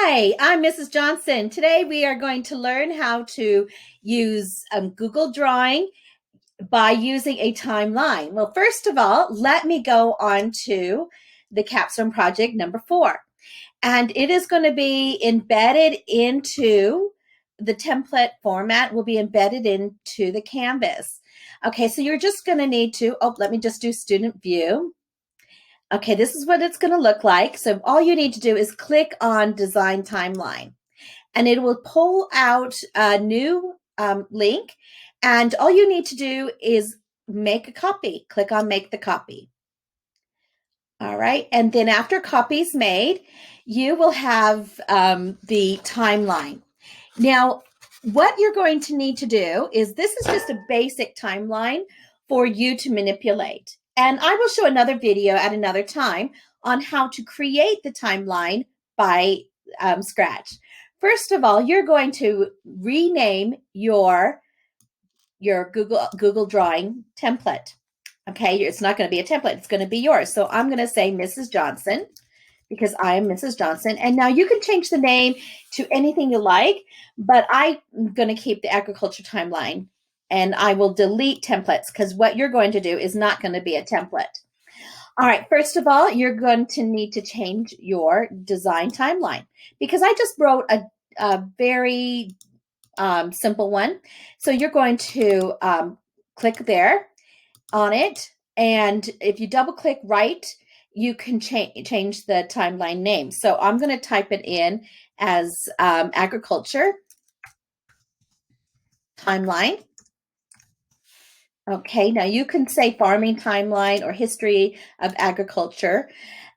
Hi, I'm Mrs. Johnson. Today we are going to learn how to use Google Drawing by using a timeline. Well, first of all, let me go on to the capstone project number 4. And it is going to be embedded into the template format, will be embedded into the canvas. Okay, so you're just going to need to, let me just do student view. Okay, this is what it's going to look like. So all you need to do is click on Design Timeline, and it will pull out a new link. And all you need to do is make a copy. Click on Make the Copy. All right, and then after copy's made, you will have the timeline. Now, what you're going to need to do is this is just a basic timeline for you to manipulate. And I will show another video at another time on how to create the timeline by scratch. First of all, you're going to rename your Google Drawing template. Okay, it's not going to be a template. It's going to be yours. So I'm going to say Mrs. Johnson because I am Mrs. Johnson. And now you can change the name to anything you like, but I'm going to keep the agriculture timeline, and I will delete templates because what you're going to do is not going to be a template. All right, first of all, you're going to need to change your design timeline because I just wrote a very simple one. So you're going to click there on it, and if you double click right, you can change the timeline name. So I'm going to type it in as agriculture timeline. Okay, now you can say farming timeline or history of agriculture.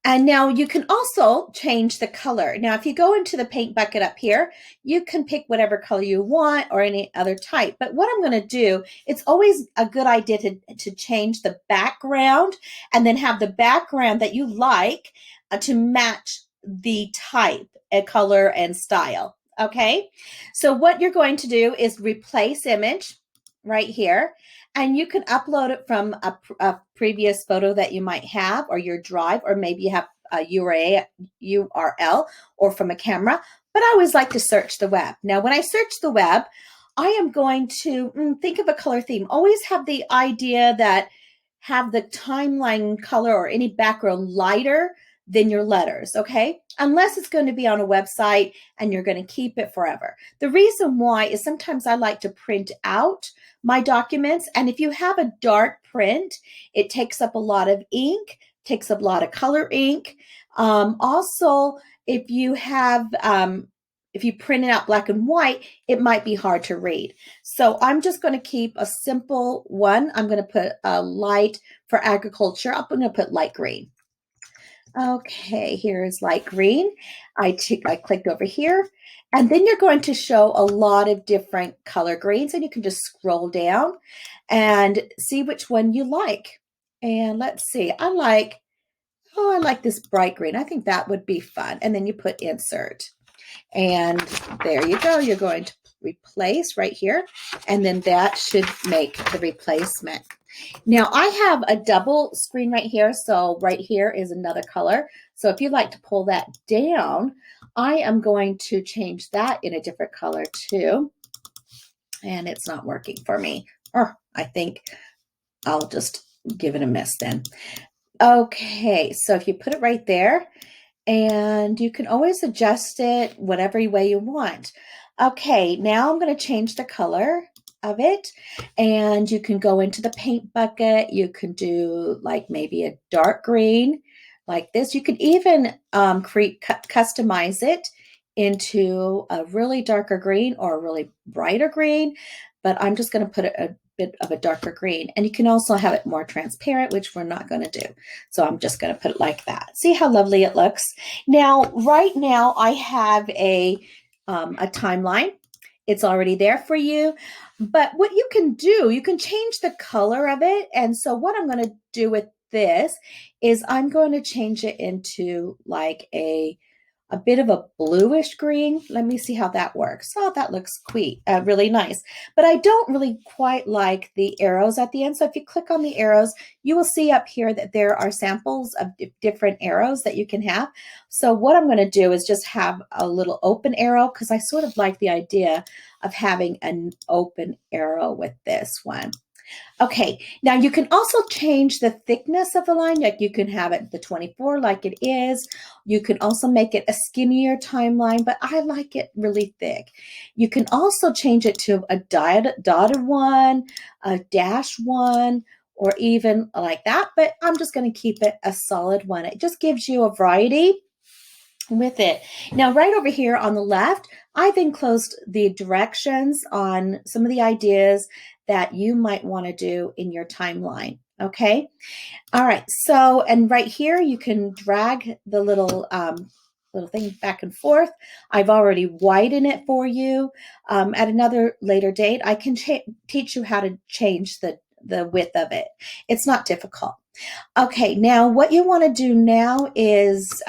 And now you can also change the color. Now, if you go into the paint bucket up here, you can pick whatever color you want or any other type. But what I'm going to do, it's always a good idea to change the background and then have the background that you like to match the type, color, and style. Okay, so what you're going to do is replace image right here. And you can upload it from a previous photo that you might have or your drive, or maybe you have a URL or from a camera. But I always like to search the web. Now, when I search the web, I am going to think of a color theme. Always have the idea that have the timeline color or any background lighter than your letters, okay? Unless it's going to be on a website and you're going to keep it forever. The reason why is sometimes I like to print out my documents, and if you have a dark print, it takes up a lot of ink, takes up a lot of color ink. Also, if you print it out black and white, it might be hard to read. So I'm just going to keep a simple one. I'm going to put a light for agriculture. I'm going to put light green. Okay, here's light green. I clicked over here, and then you're going to show a lot of different color greens, and you can just scroll down and see which one you like. And let's see, I like this bright green. I think that would be fun. And then you put insert. And there you go. You're going to replace right here, and then that should make the replacement. Now I have a double screen right here, so right here is another color. So if you'd like to pull that down, I am going to change that in a different color too. And it's not working for me. Or I think I'll just give it a miss then. Okay, so if you put it right there, and you can always adjust it whatever way you want. Okay, now I'm going to change the color of it, and you can go into the paint bucket. You can do like maybe a dark green like this. You can even customize it into a really darker green or a really brighter green, but I'm just going to put a bit of a darker green, and you can also have it more transparent, which we're not going to do. So I'm just going to put it like that. See how lovely it looks. Now, right now I have a timeline. It's already there for you, but what you can do, you can change the color of it. And so what I'm going to do with this is I'm going to change it into like a a bit of a bluish green. Let me see how that works. Oh, that looks really nice. But I don't really quite like the arrows at the end. So if you click on the arrows, you will see up here that there are samples of different arrows that you can have. So what I'm going to do is just have a little open arrow because I sort of like the idea of having an open arrow with this one. Okay, now you can also change the thickness of the line. Like you can have it the 24 like it is. You can also make it a skinnier timeline, but I like it really thick. You can also change it to a dotted one, a dash one, or even like that, but I'm just going to keep it a solid one. It just gives you a variety with it. Now, right over here on the left, I've enclosed the directions on some of the ideas that you might want to do in your timeline. Okay. All right. So, and right here, you can drag the little thing back and forth. I've already widened it for you. At another later date, I can teach you how to change the width of it. It's not difficult. Okay. Now, what you want to do now is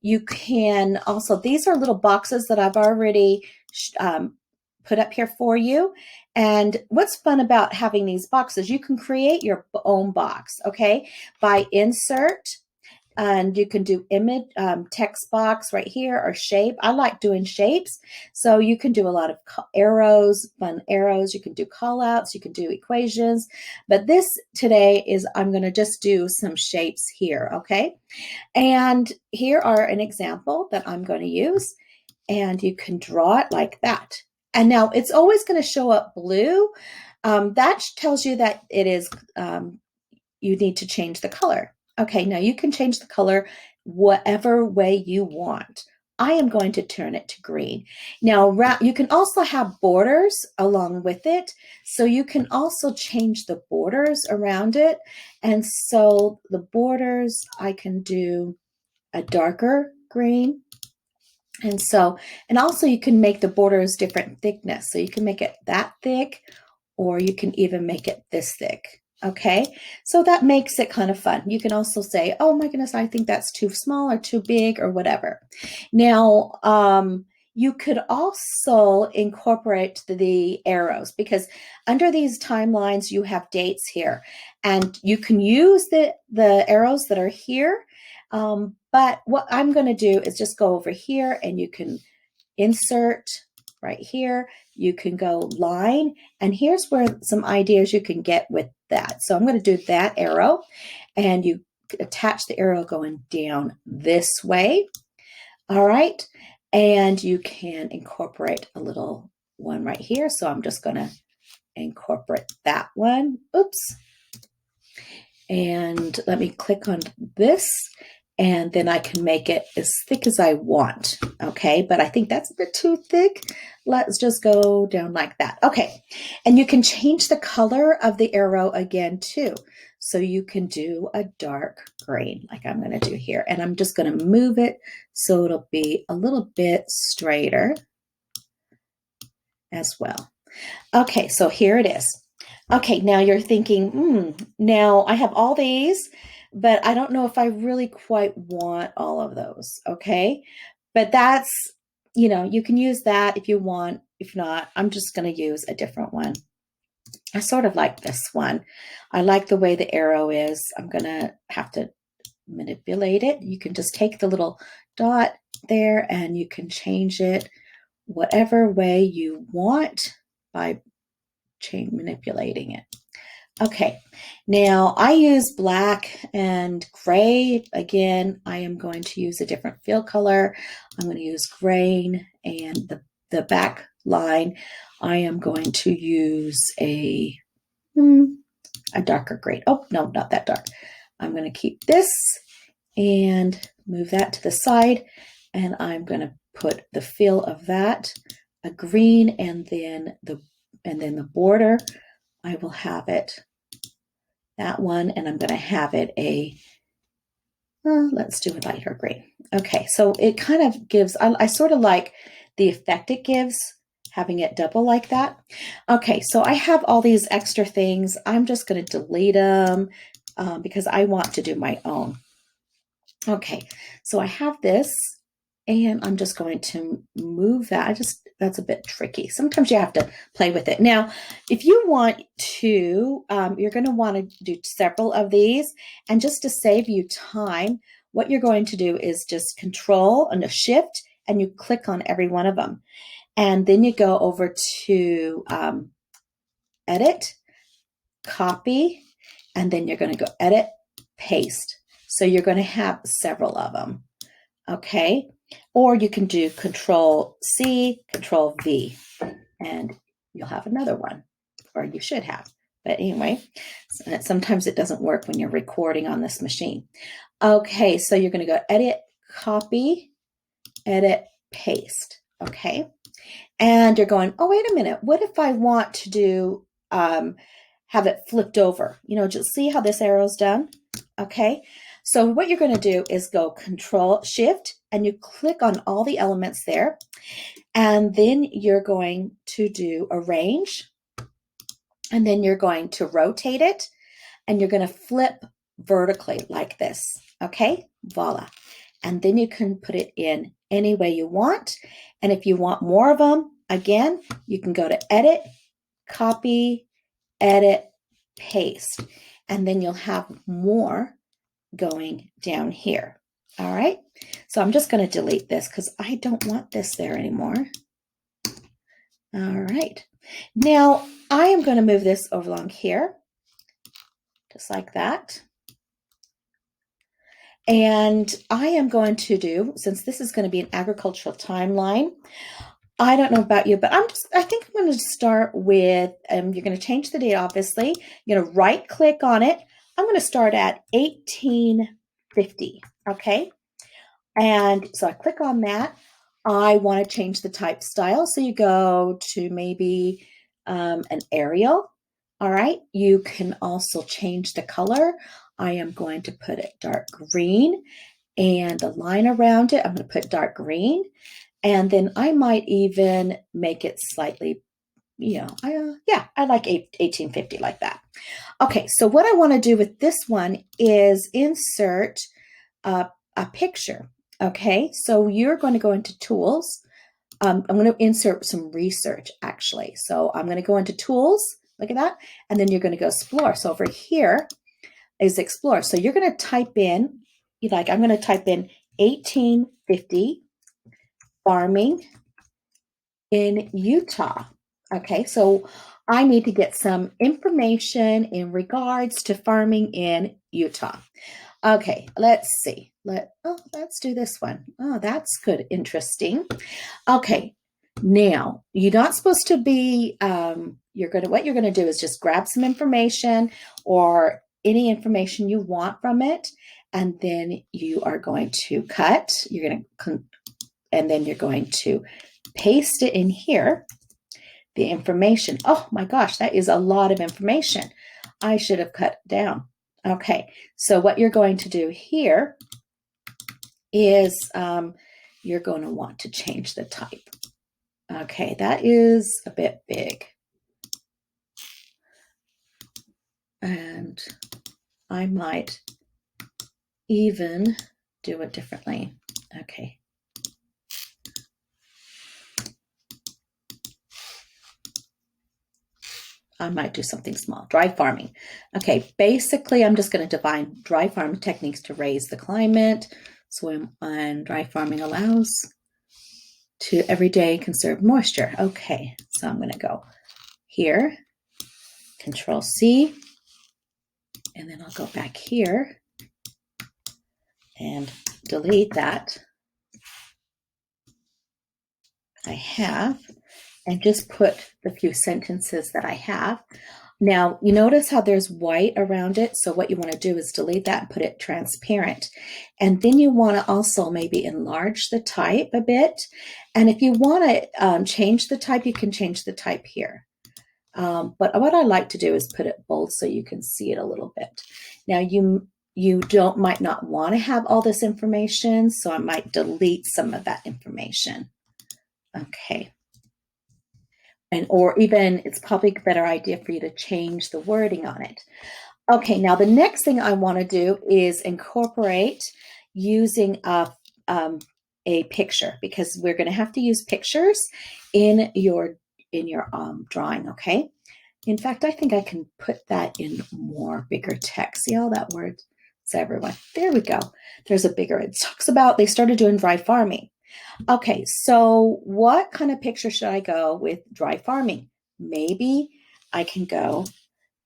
you can also, these are little boxes that I've already put up here for you. And what's fun about having these boxes, you can create your own box, okay, by insert, and you can do image, text box right here, or shape. I like doing shapes. So you can do a lot of arrows, fun arrows. You can do call outs, you can do equations. But this today is, I'm going to just do some shapes here, okay? And here are an example that I'm going to use. And you can draw it like that. And now it's always going to show up blue. That tells you that it is, you need to change the color. Okay, now you can change the color whatever way you want. I am going to turn it to green. Now, you can also have borders along with it. So you can also change the borders around it. And so the borders, I can do a darker green. And so, and also you can make the borders different thickness. So you can make it that thick, or you can even make it this thick. Okay, so that makes it kind of fun. You can also say, oh my goodness, I think that's too small or too big or whatever. Now, you could also incorporate the arrows, because under these timelines, you have dates here, and you can use the arrows that are here. But what I'm going to do is just go over here, and you can insert right here. You can go line, and here's where some ideas you can get with that. So I'm going to do that arrow, and you attach the arrow going down this way. All right. And you can incorporate a little one right here. So I'm just going to incorporate that one. Oops. And let me click on this, and then I can make it as thick as I want. Okay, but I think that's a bit too thick. Let's just go down like that. Okay, and you can change the color of the arrow again too. So you can do a dark green like I'm going to do here. And I'm just going to move it so it'll be a little bit straighter as well. Okay, so here it is. Okay, now you're thinking, now I have all these, but I don't know if I really quite want all of those, okay? But that's, you can use that if you want. If not, I'm just going to use a different one. I sort of like this one. I like the way the arrow is. I'm going to have to manipulate it. You can just take the little dot there, and you can change it whatever way you want by manipulating it. Okay, now I use black and gray. Again, I am going to use a different fill color. I'm going to use grain, and the back line, I am going to use a darker green. Oh, no, not that dark. I'm going to keep this and move that to the side, and I'm going to put the fill of that, a green, and then the border, I will have it that one, and I'm going to have it let's do a lighter green. Okay, so it kind of gives, I sort of like the effect it gives, having it double like that. Okay, so I have all these extra things. I'm just going to delete them because I want to do my own. Okay, so I have this, And I'm just going to move that. That's a bit tricky. Sometimes you have to play with it. Now, if you want to, you're going to want to do several of these. And just to save you time, what you're going to do is just Control and a Shift, and you click on every one of them. And then you go over to Edit, Copy, and then you're going to go Edit, Paste. So you're going to have several of them. Okay. Or you can do Control C, Control V, and you'll have another one, or you should have. But anyway, sometimes it doesn't work when you're recording on this machine. Okay, so you're going to go Edit, Copy, Edit, Paste. Okay, and you're going, oh, wait a minute. What if I want to do, have it flipped over? You know, just see how this arrow's done? Okay. So what you're going to do is go Control Shift, and you click on all the elements there. And then you're going to do Arrange. And then you're going to rotate it. And you're going to flip vertically like this. Okay, voila. And then you can put it in any way you want. And if you want more of them, again, you can go to Edit, Copy, Edit, Paste. And then you'll have more going down here. All right, so I'm just going to delete this because I don't want this there anymore. All right, now I am going to move this over along here, just like that. And I am going to do, since this is going to be an agricultural timeline, I don't know about you, but I think I'm going to start with, you're going to change the date, obviously. You're going to right click on it. I'm going to start at 1850, okay? And so I click on that. I want to change the type style. So you go to maybe an Arial, all right? You can also change the color. I am going to put it dark green, and the line around it, I'm going to put dark green. And then I might even make it slightly, you know, I like 1850 like that. Okay, so what I want to do with this one is insert a picture. Okay, so you're going to go into Tools. I'm going to insert some research, actually. So I'm going to go into Tools, look at that, and then you're going to go Explore. So over here is Explore. So you're going to type in, I'm going to type in 1850 farming in Utah. Okay, so I need to get some information in regards to farming in Utah. Okay, let's see. Let's do this one. Oh, that's good. Interesting. Okay, now you're not supposed to be, what you're going to do is just grab some information or any information you want from it. And then you are going to cut, and then you're going to paste it in here, the information. Oh my gosh, that is a lot of information. I should have cut down. Okay, so what you're going to do here is you're going to want to change the type. Okay, that is a bit big. And I might even do it differently. Okay. I might do something small. Dry farming. Okay, basically, I'm just going to define dry farming techniques to raise the climate. Swim and dry farming allows to everyday conserve moisture. Okay, so I'm going to go here, Control C, and then I'll go back here and delete that. I have, and just put the few sentences that I have. Now, you notice how there's white around it. So what you want to do is delete that and put it transparent. And then you want to also maybe enlarge the type a bit. And if you want to change the type, you can change the type here. But what I like to do is put it bold so you can see it a little bit. Now, you might not want to have all this information, so I might delete some of that information. Okay. Or even it's probably a better idea for you to change the wording on it. Okay, now the next thing I want to do is incorporate using a a picture because we're going to have to use pictures in your drawing, okay? In fact, I think I can put that in more bigger text. See all that word? It's everywhere. There we go. There's a bigger, it talks about they started doing dry farming. Okay, so what kind of picture should I go with dry farming? Maybe I can go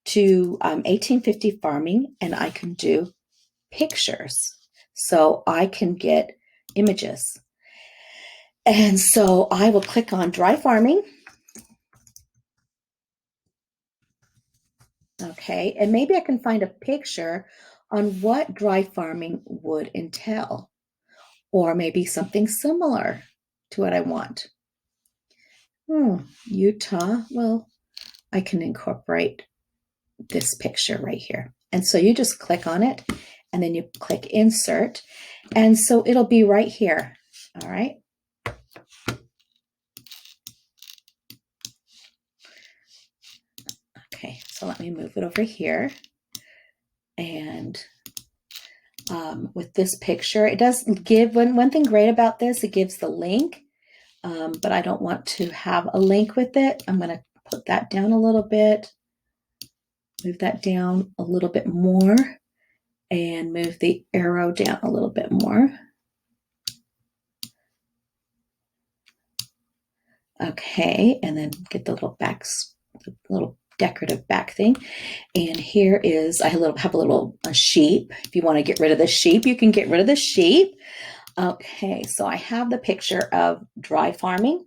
to 1850 farming and I can do pictures. So I can get images. And so I will click on dry farming. Okay, and maybe I can find a picture on what dry farming would entail, or maybe something similar to what I want. Utah, well, I can incorporate this picture right here. And so you just click on it and then you click insert. And so it'll be right here. All right. Okay, so let me move it over here. And with this picture, it does give, one thing great about this, it gives the link, but I don't want to have a link with it. I'm going to put that down a little bit, move that down a little bit more, and move the arrow down a little bit more. Okay, and then get the little backs, the little decorative back thing. And here is, I have a little sheep. If you want to get rid of the sheep, you can get rid of the sheep. Okay, so I have the picture of dry farming.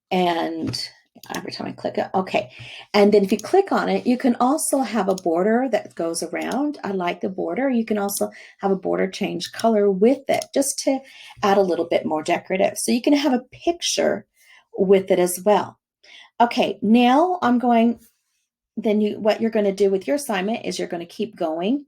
And every time I click it, okay. And then if you click on it, you can also have a border that goes around. I like the border. You can also have a border change color with it, just to add a little bit more decorative. So you can have a picture with it as well. Okay, now I'm going, then what you're going to do with your assignment is you're going to keep going,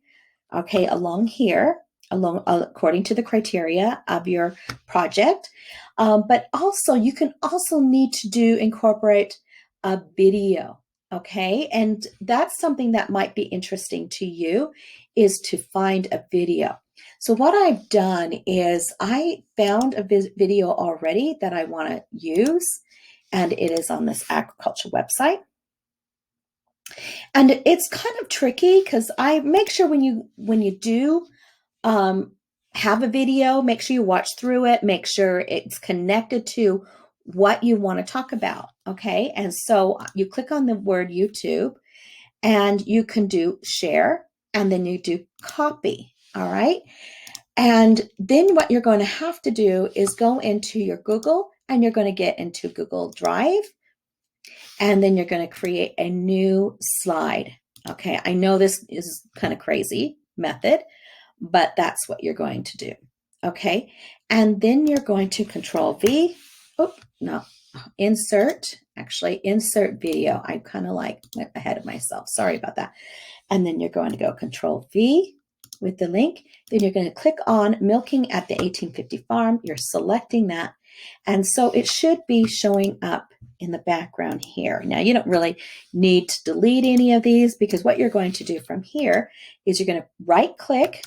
okay, along here, according to the criteria of your project. But also you can also need to incorporate a video, okay? And that's something that might be interesting to you, is to find a video. So what I've done is I found a video already that I want to use, and it is on this agriculture website. And it's kind of tricky because I make sure when you do have a video, make sure you watch through it, make sure it's connected to what you want to talk about, okay? And so you click on the word YouTube and you can do share, and then you do copy, all right? And then what you're going to have to do is go into your Google, and you're going to get into Google Drive, and then you're going to create a new slide. Okay, I know this is kind of crazy method, but that's what you're going to do. Okay, and then you're going to Control V. Oh, no, insert video. I kind of went ahead of myself. Sorry about that. And then you're going to go Control V with the link. Then you're going to click on Milking at the 1850 Farm. You're selecting that. And so it should be showing up in the background here. Now, you don't really need to delete any of these, because what you're going to do from here is you're going to right click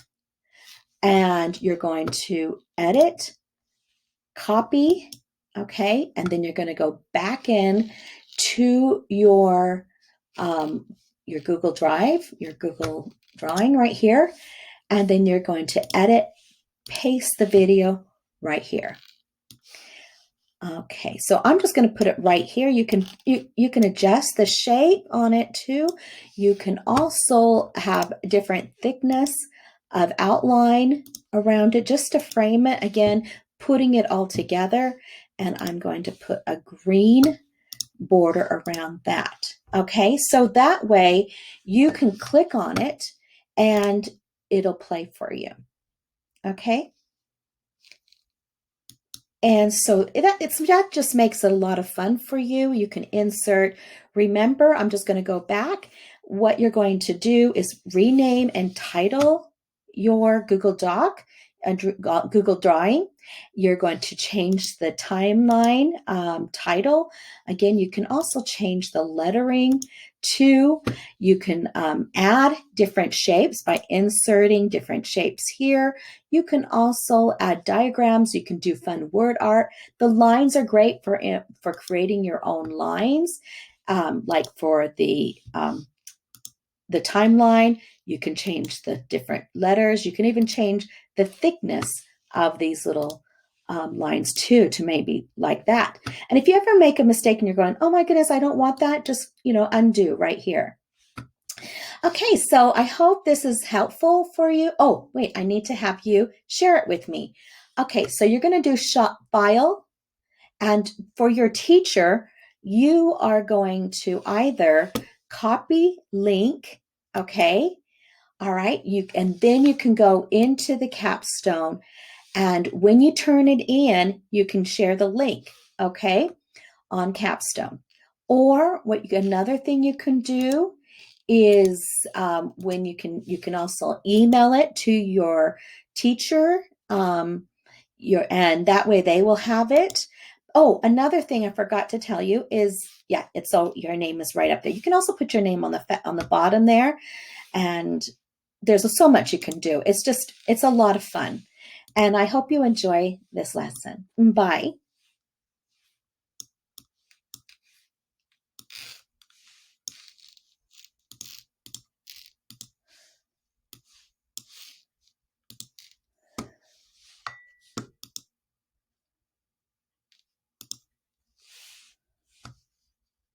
and you're going to edit, copy, okay? And then you're going to go back in to your Google Drive, your Google Drawing right here. And then you're going to edit, paste the video right here. Okay, so I'm just going to put it right here. You can adjust the shape on it too. You can also have different thickness of outline around it just to frame it. Again, putting it all together, and I'm going to put a green border around that. Okay, so that way you can click on it and it'll play for you. Okay. And so that just makes it a lot of fun for you. You can insert. Remember, I'm just going to go back. What you're going to do is rename and title your Google Doc. Google Drawing. You're going to change the timeline title. Again, you can also change the lettering too. You can add different shapes by inserting different shapes here. You can also add diagrams. You can do fun word art. The lines are great for creating your own lines, like for the timeline. You can change the different letters. You can even change the thickness of these little lines too, to maybe like that. And if you ever make a mistake and you're going, oh my goodness, I don't want that, just, undo right here. Okay, so I hope this is helpful for you. Oh, wait, I need to have you share it with me. Okay, so you're going to do Shop File, and for your teacher, you are going to either copy link, okay? All right, and then you can go into the capstone, and when you turn it in, you can share the link, okay, on capstone. Or another thing you can do is when you can also email it to your teacher, and that way they will have it. Oh, another thing I forgot to tell you is, your name is right up there. You can also put your name on the bottom there, and there's so much you can do. It's a lot of fun. And I hope you enjoy this lesson. Bye.